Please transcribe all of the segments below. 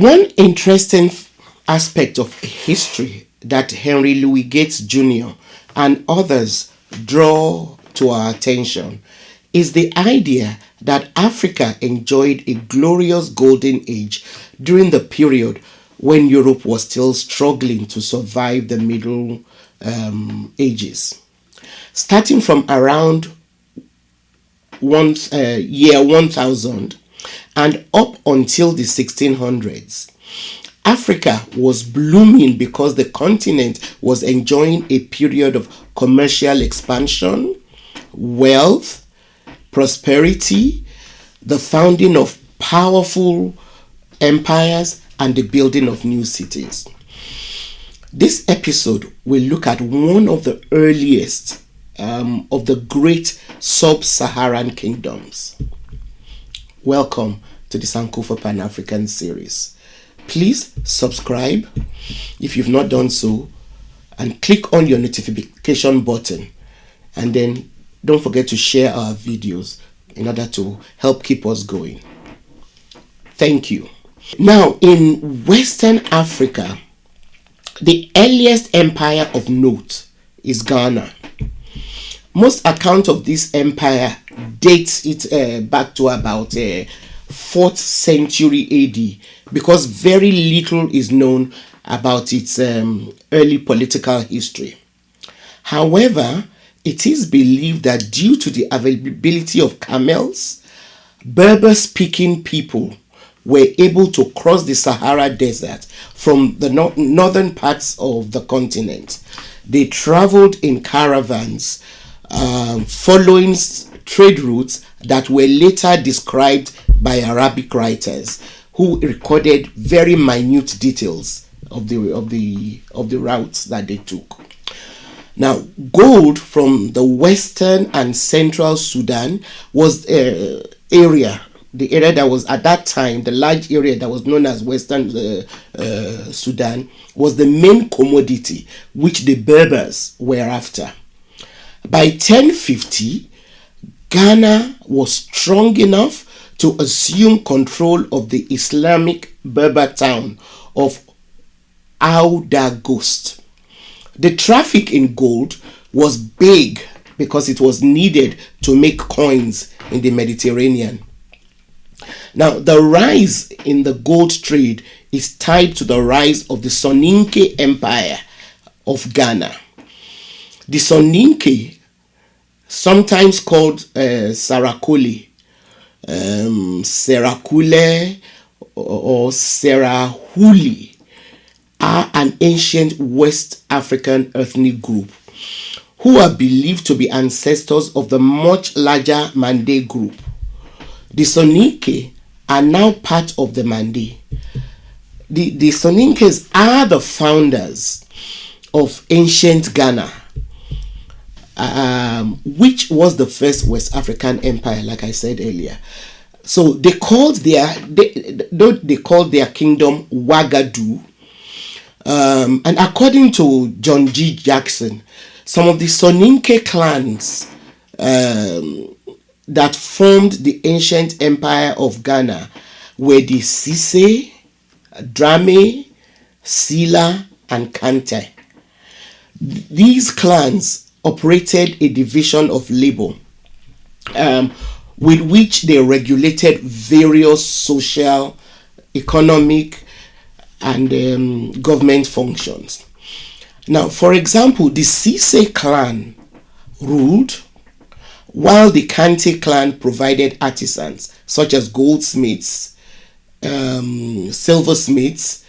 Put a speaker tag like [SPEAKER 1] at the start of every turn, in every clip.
[SPEAKER 1] One interesting aspect of history that Henry Louis Gates Jr. and others draw to our attention is the idea that Africa enjoyed a glorious golden age during the period when Europe was still struggling to survive the Middle Ages. Starting from around year 1000 and up until the 1600s, Africa was blooming because the continent was enjoying a period of commercial expansion, wealth, prosperity, the founding of powerful empires, and the building of new cities. This episode will look at one of the earliest of the great sub-Saharan kingdoms. Welcome to the Sankofa Pan-African series. Please subscribe if you've not done so, and click on your notification button, and then don't forget to share our videos in order to help keep us going. Thank you. Now, in Western Africa, the earliest empire of note is Ghana. Most accounts of this empire dates it back to about 4th century AD, because very little is known about its early political history. However, it is believed that due to the availability of camels, Berber-speaking people were able to cross the Sahara Desert from the northern parts of the continent. They traveled in caravans, following trade routes that were later described by Arabic writers, who recorded very minute details of the routes that they took. Now, gold from the western and central Sudan was the area that was at that time, the large area that was known as Western Sudan, was the main commodity which the Berbers were after. By 1050, Ghana was strong enough to assume control of the Islamic Berber town of Ouadagost. The traffic in gold was big because it was needed to make coins in the Mediterranean. Now, the rise in the gold trade is tied to the rise of the Soninke Empire of Ghana. The Soninke, sometimes called Sarakole, Serakule, or Serahuli, are an ancient West African ethnic group who are believed to be ancestors of the much larger Mande group. The Soninke are now part of the Mande. The Soninkes are the founders of ancient Ghana, which was the first West African empire, like I said earlier. So they called their kingdom Ouagadougou. And according to John G. Jackson, some of the Soninke clans that formed the ancient empire of Ghana were the Sise, Drame, Sila, and Kante. These clans operated a division of labor with which they regulated various social, economic, and government functions. Now, for example, the Sise clan ruled, while the Kante clan provided artisans such as goldsmiths, silversmiths,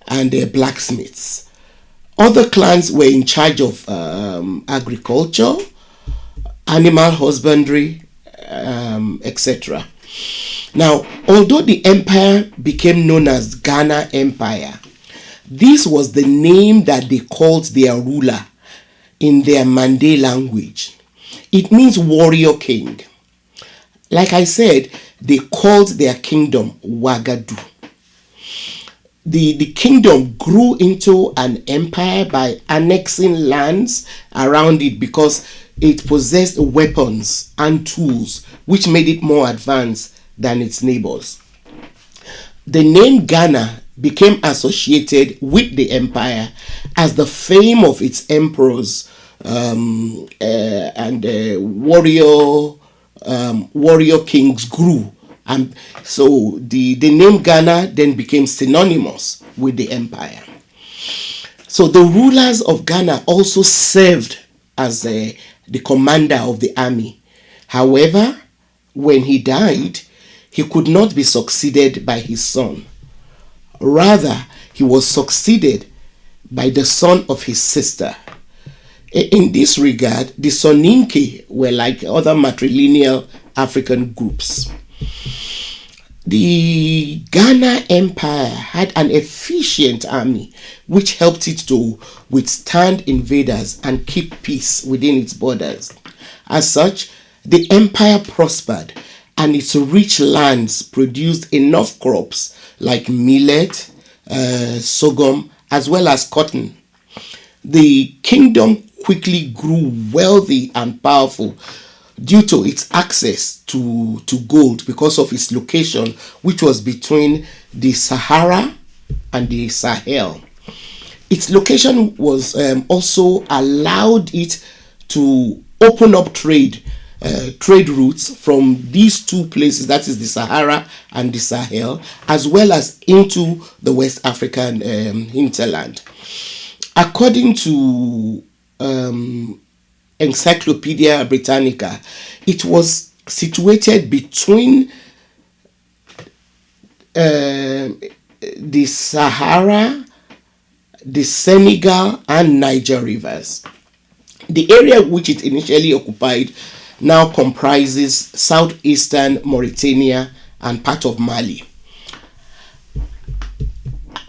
[SPEAKER 1] and blacksmiths. Other clans were in charge of agriculture, animal husbandry, etc. Now, although the empire became known as Ghana Empire, this was the name that they called their ruler in their Mande language. It means warrior king. Like I said, they called their kingdom Ouagadougou. The kingdom grew into an empire by annexing lands around it because it possessed weapons and tools which made it more advanced than its neighbors. The name Ghana became associated with the empire as the fame of its emperors and warrior kings grew. And so the name Ghana then became synonymous with the empire. So the rulers of Ghana also served as the commander of the army. However, when he died, he could not be succeeded by his son. Rather, he was succeeded by the son of his sister. In this regard, the Soninke were like other matrilineal African groups. The Ghana Empire had an efficient army which helped it to withstand invaders and keep peace within its borders. As such, the empire prospered and its rich lands produced enough crops like millet, sorghum, as well as cotton. The kingdom quickly grew wealthy and powerful due to its access to gold because of its location, which was between the Sahara and the Sahel. Its location was also allowed it to open up trade routes from these two places, that is the Sahara and the Sahel, as well as into the West African hinterland. According to Encyclopedia Britannica, it was situated between the Sahara, the Senegal, and Niger rivers. The area which it initially occupied now comprises southeastern Mauritania and part of Mali.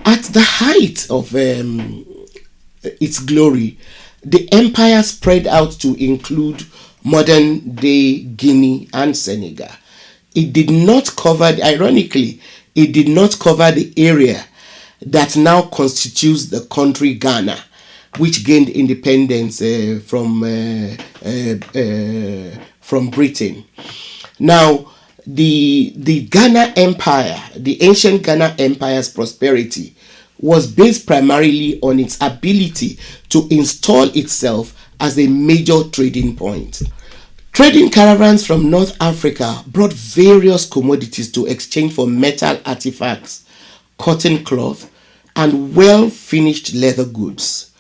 [SPEAKER 1] At the height of its glory, the empire spread out to include modern-day Guinea and Senegal. It did not cover, ironically, it did not cover the area that now constitutes the country Ghana, which gained independence from Britain. Now, the Ghana Empire, the ancient Ghana Empire's prosperity was based primarily on its ability to install itself as a major trading point. Trading caravans from North Africa brought various commodities to exchange for metal artifacts, cotton cloth, and well-finished leather goods.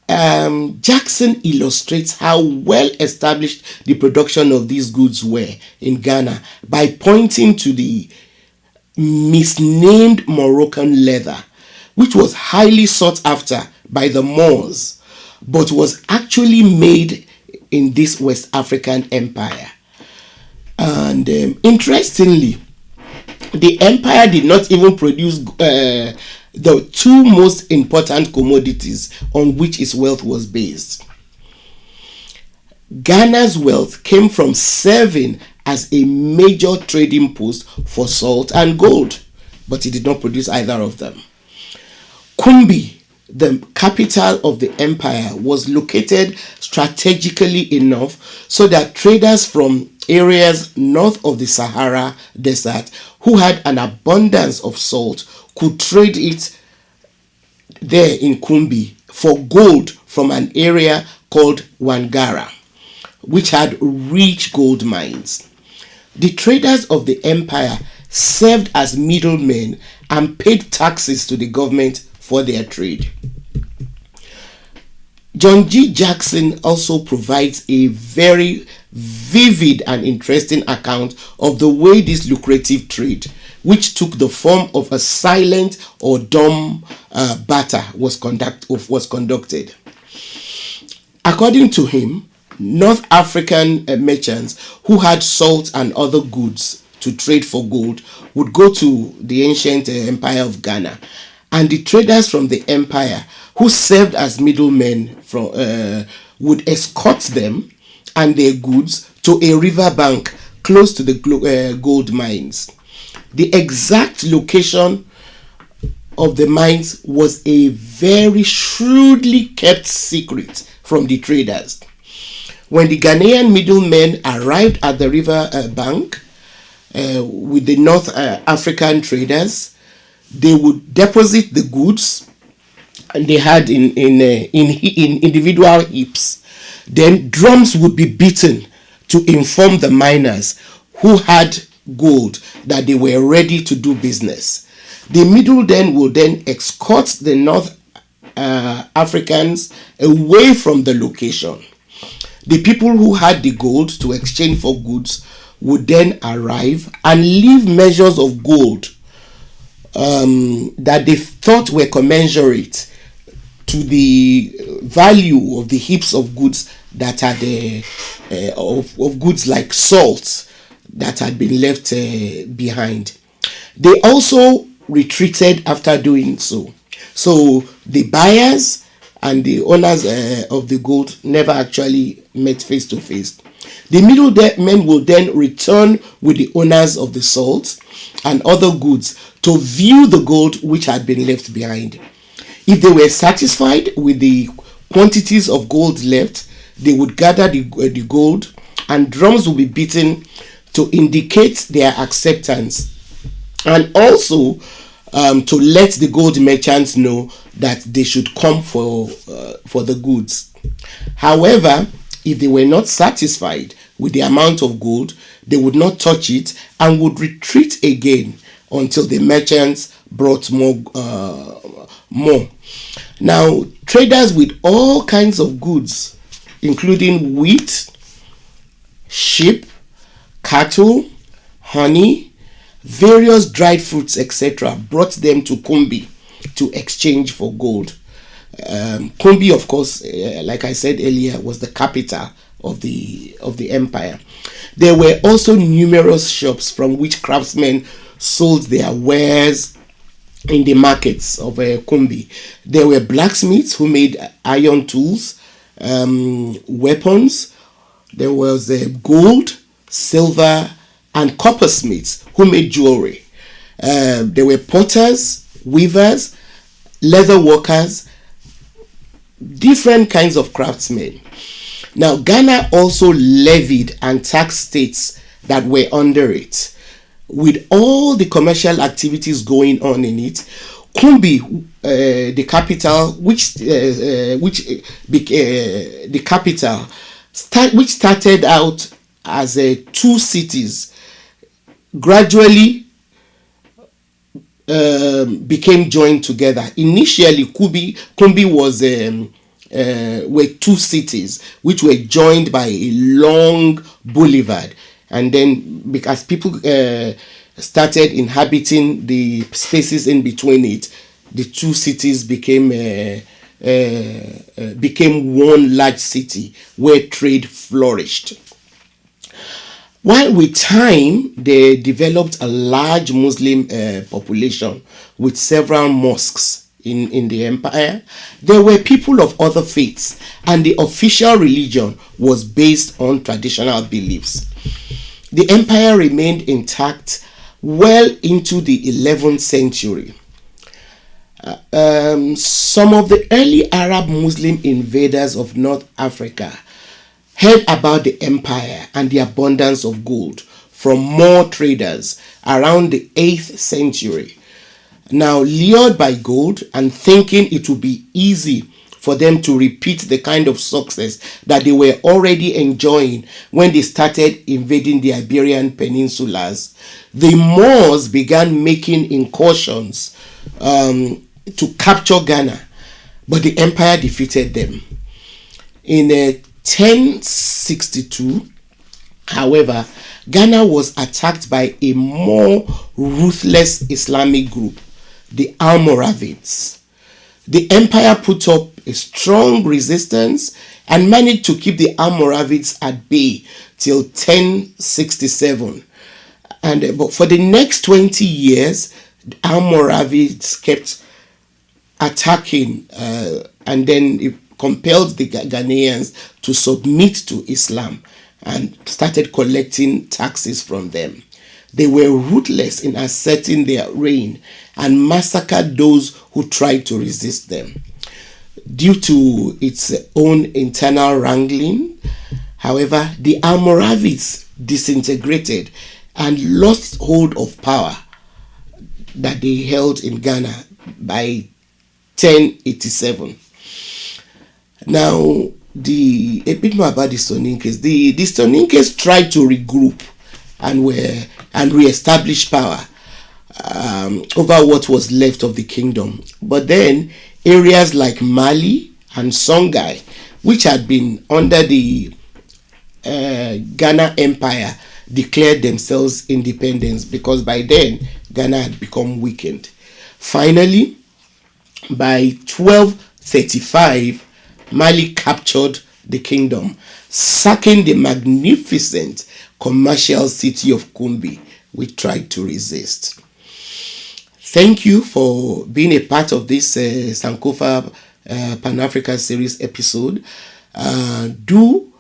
[SPEAKER 1] Jackson illustrates how well established the production of these goods were in Ghana by pointing to the misnamed Moroccan leather, which was highly sought after by the Moors, but was actually made in this West African empire. And interestingly, the empire did not even produce the two most important commodities on which its wealth was based. Ghana's wealth came from serving as a major trading post for salt and gold, but it did not produce either of them. Kumbi, the capital of the empire, was located strategically enough so that traders from areas north of the Sahara Desert who had an abundance of salt could trade it there in Kumbi for gold from an area called Wangara, which had rich gold mines. The traders of the empire served as middlemen and paid taxes to the government for their trade. John G. Jackson also provides a very vivid and interesting account of the way this lucrative trade, which took the form of a silent or dumb barter, was conducted. According to him, North African merchants who had salt and other goods to trade for gold would go to the ancient empire of Ghana, and the traders from the empire who served as middlemen would escort them and their goods to a riverbank close to the gold mines. The exact location of the mines was a very shrewdly kept secret from the traders. When the Ghanaian middlemen arrived at the river bank with the North African traders, They would deposit the goods, and they had in individual heaps. Then drums would be beaten to inform the miners who had gold that they were ready to do business. The middlemen would then escort the North Africans away from the location. The people who had the gold to exchange for goods would then arrive and leave measures of gold that they thought were commensurate to the value of the heaps of goods that had of goods like salt that had been left behind. They also retreated after doing so. So the buyers and the owners of the gold never actually met face to face. The middlemen will then return with the owners of the salt and other goods to view the gold which had been left behind. If they were satisfied with the quantities of gold left, they would gather the gold, and drums would be beaten to indicate their acceptance, and also to let the gold merchants know that they should come for the goods. However, if they were not satisfied with the amount of gold, they would not touch it and would retreat again until the merchants brought more. Now, traders with all kinds of goods, including wheat, sheep, cattle, honey, various dried fruits, etc., brought them to Kumbi to exchange for gold. Kumbi, of course, like I said earlier, was the capital of the empire. There were also numerous shops from which craftsmen sold their wares in the markets of Kumbi. There were blacksmiths who made iron tools, weapons. There was gold, silver, and coppersmiths who made jewelry. There were potters, weavers, leather workers, different kinds of craftsmen. Now, Ghana also levied and taxed states that were under it. With all the commercial activities going on in it, Kumbi, the capital, which started out as two cities, gradually became joined together. Initially, Kumbi was were two cities which were joined by a long boulevard, and then because people started inhabiting the spaces in between it, the two cities became one large city where trade flourished. While with time, they developed a large Muslim population with several mosques in the empire. There were people of other faiths, and the official religion was based on traditional beliefs. The empire remained intact well into the 11th century. Some of the early Arab Muslim invaders of North Africa heard about the empire and the abundance of gold from more traders around the 8th century. Now, lured by gold and thinking it would be easy for them to repeat the kind of success that they were already enjoying when they started invading the Iberian peninsulas, the Moors began making incursions to capture Ghana, but the empire defeated them. In 1062, however, Ghana was attacked by a more ruthless Islamic group, the Almoravids. The empire put up a strong resistance and managed to keep the Almoravids at bay till 1067. But for the next 20 years, the Almoravids kept attacking, and then it compelled the Ghanaians to submit to Islam and started collecting taxes from them. They were ruthless in asserting their reign and massacred those who tried to resist them. Due to its own internal wrangling, however, the Almoravids disintegrated and lost hold of power. that they held in Ghana by 1087. Now, a bit more about the Soninkes. The Soninkes tried to regroup and re-establish power over what was left of the kingdom. But then areas like Mali and Songhai, which had been under the Ghana Empire, declared themselves independence because by then Ghana had become weakened. Finally, by 1235, Mali captured the kingdom, sacking the magnificent commercial city of Kumbi, which tried to resist. Thank you for being a part of this Sankofa Pan-African series episode. Do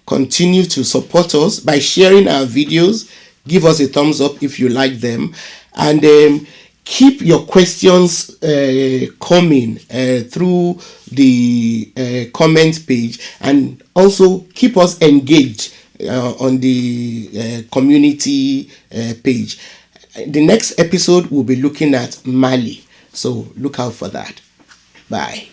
[SPEAKER 1] continue to support us by sharing our videos. Give us a thumbs up if you like them, and keep your questions coming through the comment page, and also keep us engaged on the community page. The next episode we'll be looking at Mali, so look out for that. Bye.